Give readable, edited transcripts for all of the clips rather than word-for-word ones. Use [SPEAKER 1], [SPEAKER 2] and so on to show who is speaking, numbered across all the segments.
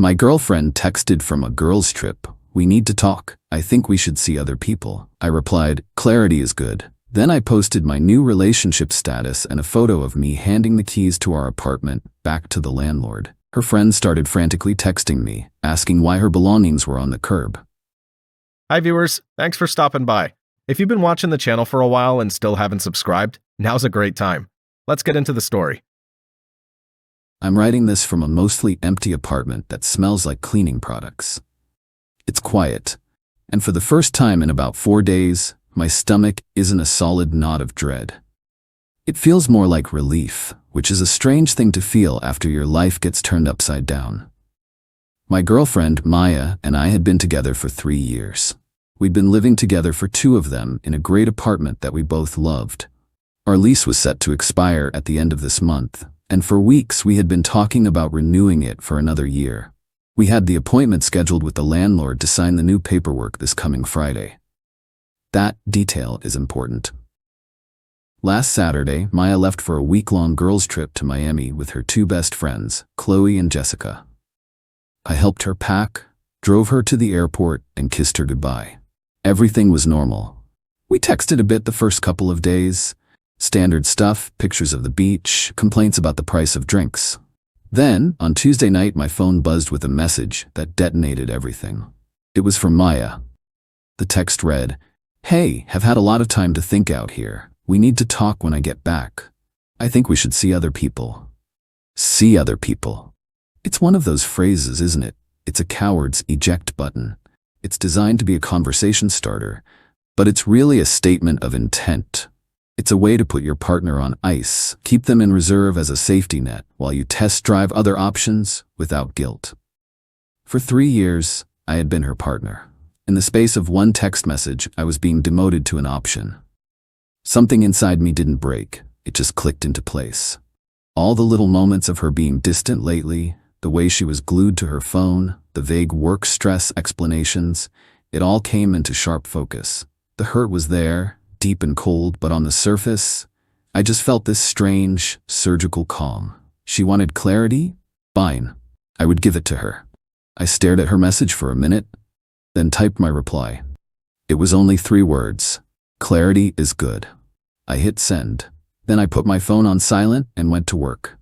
[SPEAKER 1] My girlfriend texted from a girls' trip. We need to talk. I think we should see other people. I replied, clarity is good. Then I posted my new relationship status and a photo of me handing the keys to our apartment back to the landlord. Her friends started frantically texting me, asking why her belongings were on the curb.
[SPEAKER 2] Hi viewers, thanks for stopping by. If you've been watching the channel for a while and still haven't subscribed, now's a great time. Let's get into the story.
[SPEAKER 1] I'm writing this from a mostly empty apartment that smells like cleaning products. It's quiet, and for the first time in about 4 days, my stomach isn't a solid knot of dread. It feels more like relief, which is a strange thing to feel after your life gets turned upside down. My girlfriend, Maya, and I had been together for 3 years. We'd been living together for 2 of them in a great apartment that we both loved. Our lease was set to expire at the end of this month, and for weeks we had been talking about renewing it for another year. We had the appointment scheduled with the landlord to sign the new paperwork this coming Friday. That detail is important. Last Saturday, Maya left for a week-long girls' trip to Miami with her 2 best friends, Chloe and Jessica. I helped her pack, drove her to the airport, and kissed her goodbye. Everything was normal. We texted a bit the first couple of days. Standard stuff, pictures of the beach, complaints about the price of drinks. Then, on Tuesday night, my phone buzzed with a message that detonated everything. It was from Maya. The text read, "Hey, have had a lot of time to think out here. We need to talk when I get back. I think we should see other people." See other people. It's one of those phrases, isn't it? It's a coward's eject button. It's designed to be a conversation starter, but it's really a statement of intent. It's a way to put your partner on ice, keep them in reserve as a safety net while you test drive other options without guilt. For 3 years, I had been her partner. In the space of one text message, I was being demoted to an option. Something inside me didn't break, it just clicked into place. All the little moments of her being distant lately, the way she was glued to her phone, the vague work stress explanations, it all came into sharp focus. The hurt was there, deep and cold, but on the surface, I just felt this strange, surgical calm. She wanted clarity? Fine. I would give it to her. I stared at her message for a minute, then typed my reply. It was only 3 words. Clarity is good. I hit send. Then I put my phone on silent and went to work.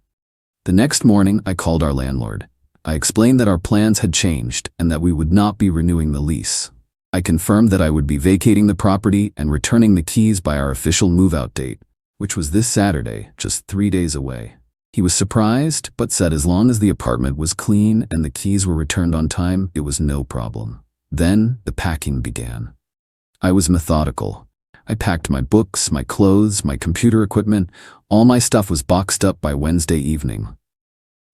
[SPEAKER 1] The next morning, I called our landlord. I explained that our plans had changed and that we would not be renewing the lease. I confirmed that I would be vacating the property and returning the keys by our official move-out date, which was this Saturday, just 3 days away. He was surprised, but said as long as the apartment was clean and the keys were returned on time, it was no problem. Then, the packing began. I was methodical. I packed my books, my clothes, my computer equipment. All my stuff was boxed up by Wednesday evening.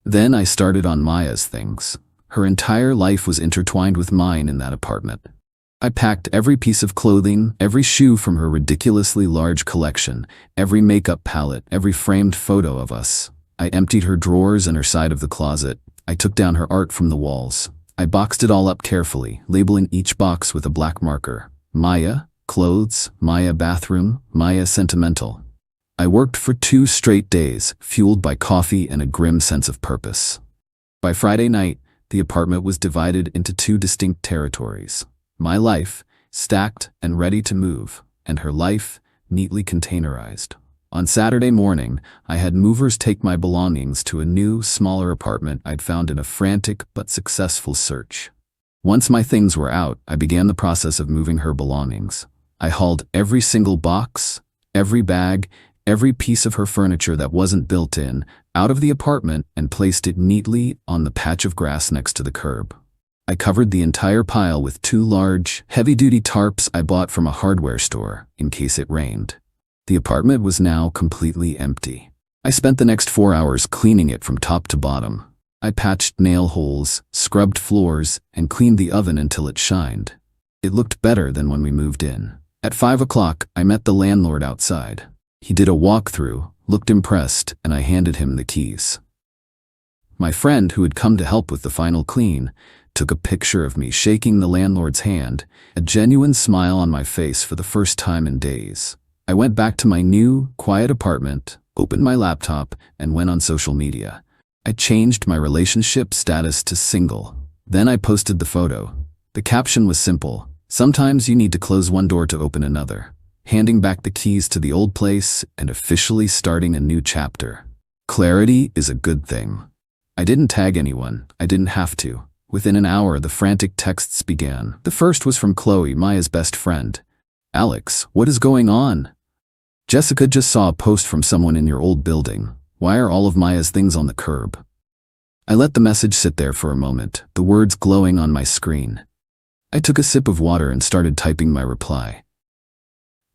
[SPEAKER 1] Then I started on Maya's things. Her entire life was intertwined with mine in that apartment. I packed every piece of clothing, every shoe from her ridiculously large collection, every makeup palette, every framed photo of us. I emptied her drawers and her side of the closet. I took down her art from the walls. I boxed it all up carefully, labeling each box with a black marker. Maya, clothes, Maya bathroom, Maya sentimental. I worked for 2 straight days, fueled by coffee and a grim sense of purpose. By Friday night, the apartment was divided into 2 distinct territories. My life, stacked and ready to move, and her life, neatly containerized. On Saturday morning, I had movers take my belongings to a new, smaller apartment I'd found in a frantic but successful search. Once my things were out, I began the process of moving her belongings. I hauled every single box, every bag, every piece of her furniture that wasn't built in, out of the apartment and placed it neatly on the patch of grass next to the curb. I covered the entire pile with 2 large, heavy-duty tarps I bought from a hardware store in case it rained. The apartment was now completely empty. I spent the next 4 hours cleaning it from top to bottom. I patched nail holes, scrubbed floors, and cleaned the oven until it shined. It looked better than when we moved in. At 5 o'clock, I met the landlord outside. He did a walkthrough, looked impressed, and I handed him the keys. My friend, who had come to help with the final clean, took a picture of me shaking the landlord's hand, a genuine smile on my face for the first time in days. I went back to my new, quiet apartment, opened my laptop, and went on social media. I changed my relationship status to single. Then I posted the photo. The caption was simple. Sometimes you need to close one door to open another. Handing back the keys to the old place and officially starting a new chapter. Clarity is a good thing. I didn't tag anyone. I didn't have to. Within an hour, the frantic texts began. The first was from Chloe, Maya's best friend. Alex, what is going on? Jessica just saw a post from someone in your old building. Why are all of Maya's things on the curb? I let the message sit there for a moment, the words glowing on my screen. I took a sip of water and started typing my reply.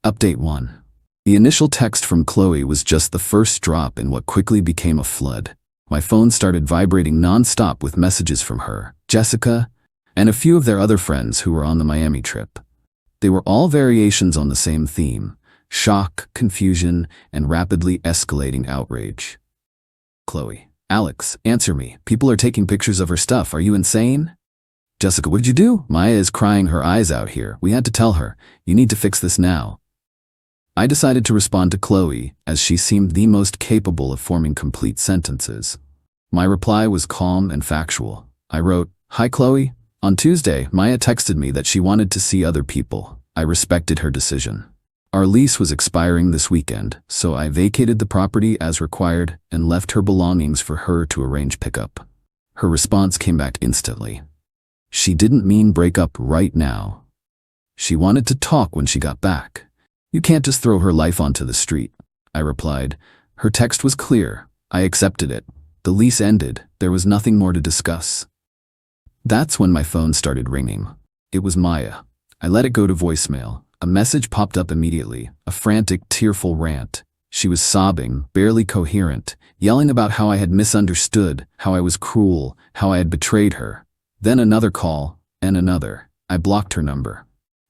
[SPEAKER 1] Update 1. The initial text from Chloe was just the first drop in what quickly became a flood. My phone started vibrating non-stop with messages from her, Jessica, and a few of their other friends who were on the Miami trip. They were all variations on the same theme: shock, confusion, and rapidly escalating outrage. Chloe. Alex, answer me. People are taking pictures of her stuff. Are you insane? Jessica, what did you do? Maya is crying her eyes out here. We had to tell her. You need to fix this now. I decided to respond to Chloe, as she seemed the most capable of forming complete sentences. My reply was calm and factual. I wrote, Hi Chloe. On Tuesday, Maya texted me that she wanted to see other people. I respected her decision. Our lease was expiring this weekend, so I vacated the property as required and left her belongings for her to arrange pickup. Her response came back instantly. She didn't mean break up right now. She wanted to talk when she got back. You can't just throw her life onto the street, I replied. Her text was clear. I accepted it. The lease ended. There was nothing more to discuss. That's when my phone started ringing. It was Maya. I let it go to voicemail. A message popped up immediately, a frantic, tearful rant. She was sobbing, barely coherent, yelling about how I had misunderstood, how I was cruel, how I had betrayed her. Then another call, and another. I blocked her number.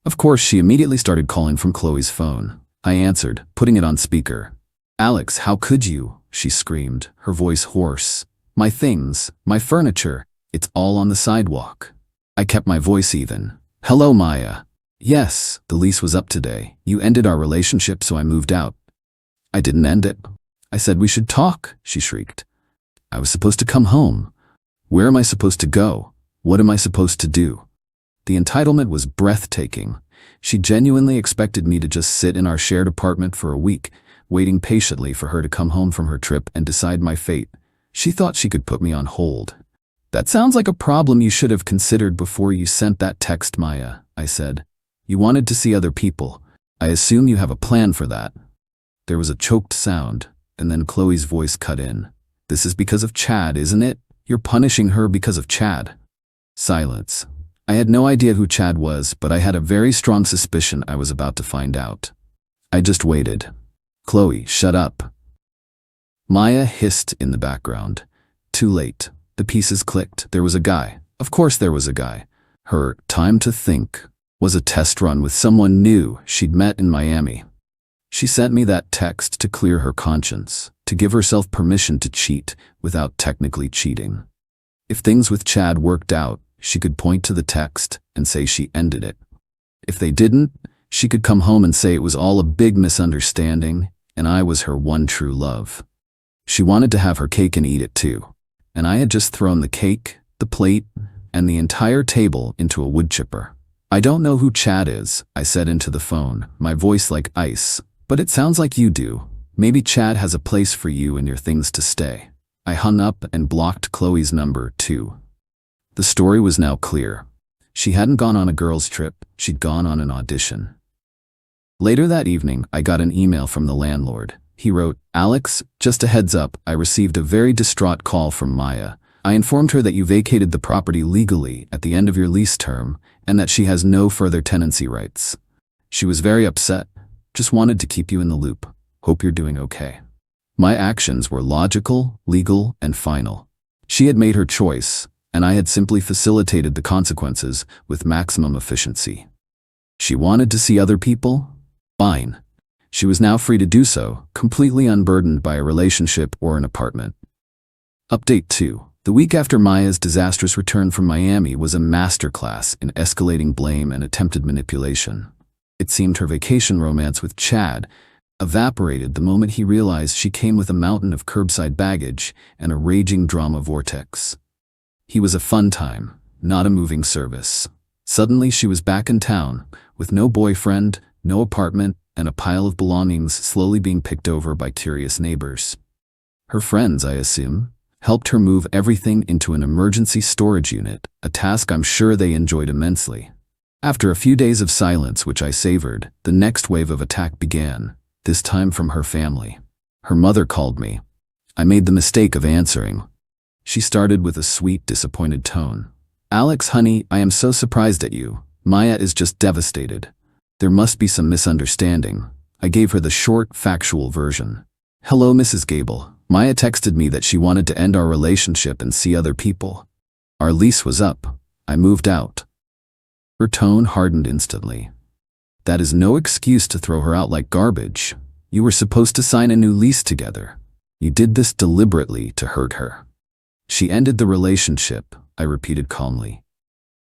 [SPEAKER 1] Of course, she immediately started calling from Chloe's phone. I answered, putting it on speaker. Alex, how could you? She screamed, her voice hoarse. My things, my furniture, it's all on the sidewalk. I kept my voice even. Hello, Maya. Yes, the lease was up today. You ended our relationship, so I moved out. I didn't end it. I said we should talk, she shrieked. I was supposed to come home. Where am I supposed to go? What am I supposed to do? The entitlement was breathtaking. She genuinely expected me to just sit in our shared apartment for a week, waiting patiently for her to come home from her trip and decide my fate. She thought she could put me on hold. That sounds like a problem you should have considered before you sent that text, Maya, I said. You wanted to see other people. I assume you have a plan for that. There was a choked sound, and then Chloe's voice cut in. This is because of Chad, isn't it? You're punishing her because of Chad. Silence. I had no idea who Chad was, but I had a very strong suspicion I was about to find out. I just waited. Chloe, shut up. Maya hissed in the background. Too late. The pieces clicked. There was a guy. Of course there was a guy. Her time to think was a test run with someone new she'd met in Miami. She sent me that text to clear her conscience, to give herself permission to cheat without technically cheating. If things with Chad worked out, she could point to the text and say she ended it. If they didn't, she could come home and say it was all a big misunderstanding and I was her one true love. She wanted to have her cake and eat it too, and I had just thrown the cake, the plate, and the entire table into a wood chipper. I don't know who Chad is, I said into the phone, my voice like ice, but it sounds like you do. Maybe Chad has a place for you and your things to stay. I hung up and blocked Chloe's number too. The story was now clear. She hadn't gone on a girls' trip, she'd gone on an audition. Later that evening, I got an email from the landlord. He wrote, Alex, just a heads up, I received a very distraught call from Maya. I informed her that you vacated the property legally at the end of your lease term and that she has no further tenancy rights. She was very upset, just wanted to keep you in the loop. Hope you're doing okay. My actions were logical, legal, and final. She had made her choice, and I had simply facilitated the consequences with maximum efficiency. She wanted to see other people? Fine. She was now free to do so, completely unburdened by a relationship or an apartment. Update 2. The week after Maya's disastrous return from Miami was a masterclass in escalating blame and attempted manipulation. It seemed her vacation romance with Chad evaporated the moment he realized she came with a mountain of curbside baggage and a raging drama vortex. He was a fun time, not a moving service. Suddenly she was back in town, with no boyfriend, no apartment, and a pile of belongings slowly being picked over by curious neighbors. Her friends, I assume, helped her move everything into an emergency storage unit, a task I'm sure they enjoyed immensely. After a few days of silence, which I savored, the next wave of attack began, this time from her family. Her mother called me. I made the mistake of answering. She started with a sweet, disappointed tone. "Alex, honey, I am so surprised at you. Maya is just devastated. There must be some misunderstanding." I gave her the short, factual version. "Hello, Mrs. Gable. Maya texted me that she wanted to end our relationship and see other people. Our lease was up. I moved out." Her tone hardened instantly. "That is no excuse to throw her out like garbage. You were supposed to sign a new lease together. You did this deliberately to hurt her." "She ended the relationship," I repeated calmly.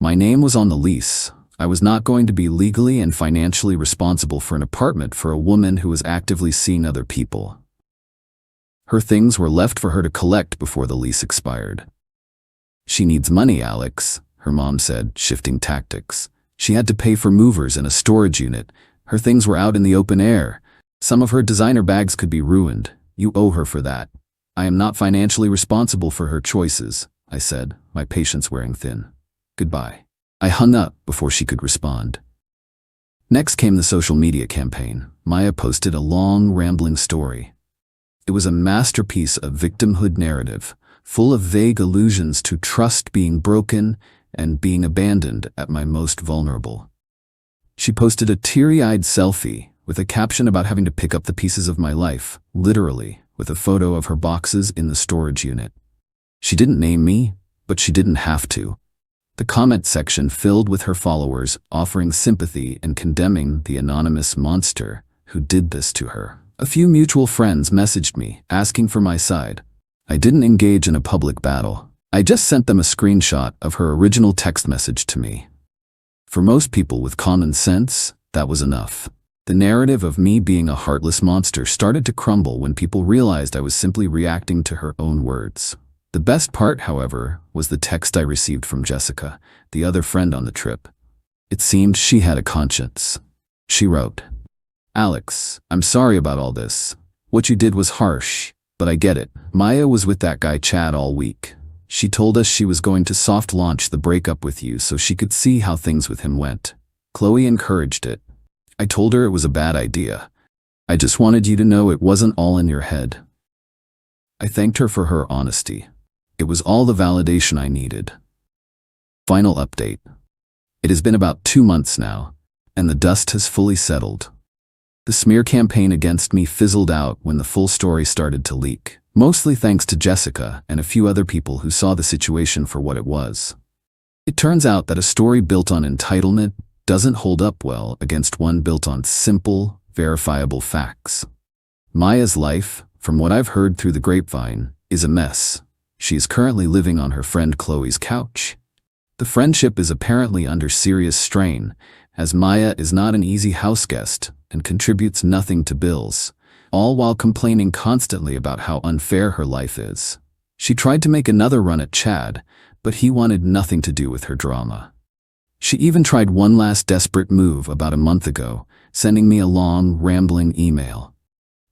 [SPEAKER 1] "My name was on the lease. I was not going to be legally and financially responsible for an apartment for a woman who was actively seeing other people. Her things were left for her to collect before the lease expired." "She needs money, Alex," her mom said, shifting tactics. "She had to pay for movers and a storage unit. Her things were out in the open air. Some of her designer bags could be ruined. You owe her for that." "I am not financially responsible for her choices," I said, my patience wearing thin. "Goodbye." I hung up before she could respond. Next came the social media campaign. Maya posted a long, rambling story. It was a masterpiece of victimhood narrative, full of vague allusions to trust being broken and being abandoned at my most vulnerable. She posted a teary-eyed selfie with a caption about having to pick up the pieces of my life, literally, with a photo of her boxes in the storage unit. She didn't name me, but she didn't have to. The comment section filled with her followers offering sympathy and condemning the anonymous monster who did this to her. A few mutual friends messaged me, asking for my side. I didn't engage in a public battle. I just sent them a screenshot of her original text message to me. For most people with common sense, that was enough. The narrative of me being a heartless monster started to crumble when people realized I was simply reacting to her own words. The best part, however, was the text I received from Jessica, the other friend on the trip. It seemed she had a conscience. She wrote, "Alex, I'm sorry about all this. What you did was harsh, but I get it. Maya was with that guy Chad all week. She told us she was going to soft launch the breakup with you so she could see how things with him went. Chloe encouraged it. I told her it was a bad idea. I just wanted you to know it wasn't all in your head." I thanked her for her honesty. It was all the validation I needed. Final update. It has been about 2 months now, and the dust has fully settled. The smear campaign against me fizzled out when the full story started to leak, mostly thanks to Jessica and a few other people who saw the situation for what it was. It turns out that a story built on entitlement doesn't hold up well against one built on simple, verifiable facts. Maya's life, from what I've heard through the grapevine, is a mess. She is currently living on her friend Chloe's couch. The friendship is apparently under serious strain, as Maya is not an easy houseguest and contributes nothing to bills, all while complaining constantly about how unfair her life is. She tried to make another run at Chad, but he wanted nothing to do with her drama. She even tried one last desperate move about a month ago, sending me a long, rambling email.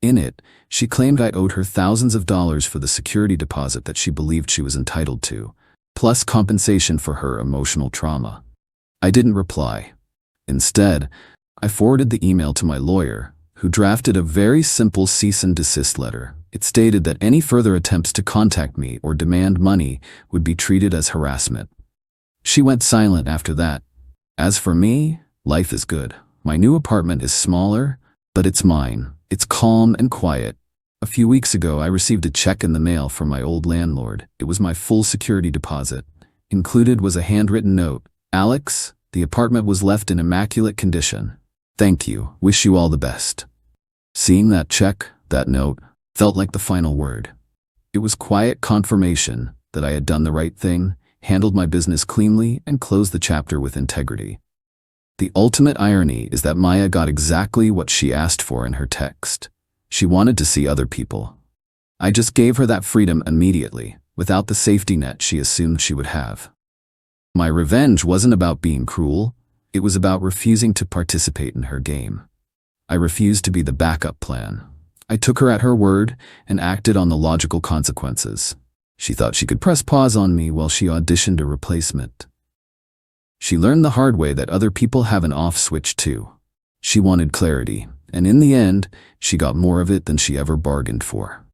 [SPEAKER 1] In it, she claimed I owed her thousands of dollars for the security deposit that she believed she was entitled to, plus compensation for her emotional trauma. I didn't reply. Instead, I forwarded the email to my lawyer, who drafted a very simple cease and desist letter. It stated that any further attempts to contact me or demand money would be treated as harassment. She went silent after that. As for me, life is good. My new apartment is smaller, but it's mine. It's calm and quiet. A few weeks ago, I received a check in the mail from my old landlord. It was my full security deposit. Included was a handwritten note. "Alex, the apartment was left in immaculate condition. Thank you. Wish you all the best." Seeing that check, that note, felt like the final word. It was quiet confirmation that I had done the right thing, handled my business cleanly, and closed the chapter with integrity. The ultimate irony is that Maya got exactly what she asked for in her text. She wanted to see other people. I just gave her that freedom immediately, without the safety net she assumed she would have. My revenge wasn't about being cruel, it was about refusing to participate in her game. I refused to be the backup plan. I took her at her word and acted on the logical consequences. She thought she could press pause on me while she auditioned a replacement. She learned the hard way that other people have an off switch too. She wanted clarity, and in the end, she got more of it than she ever bargained for.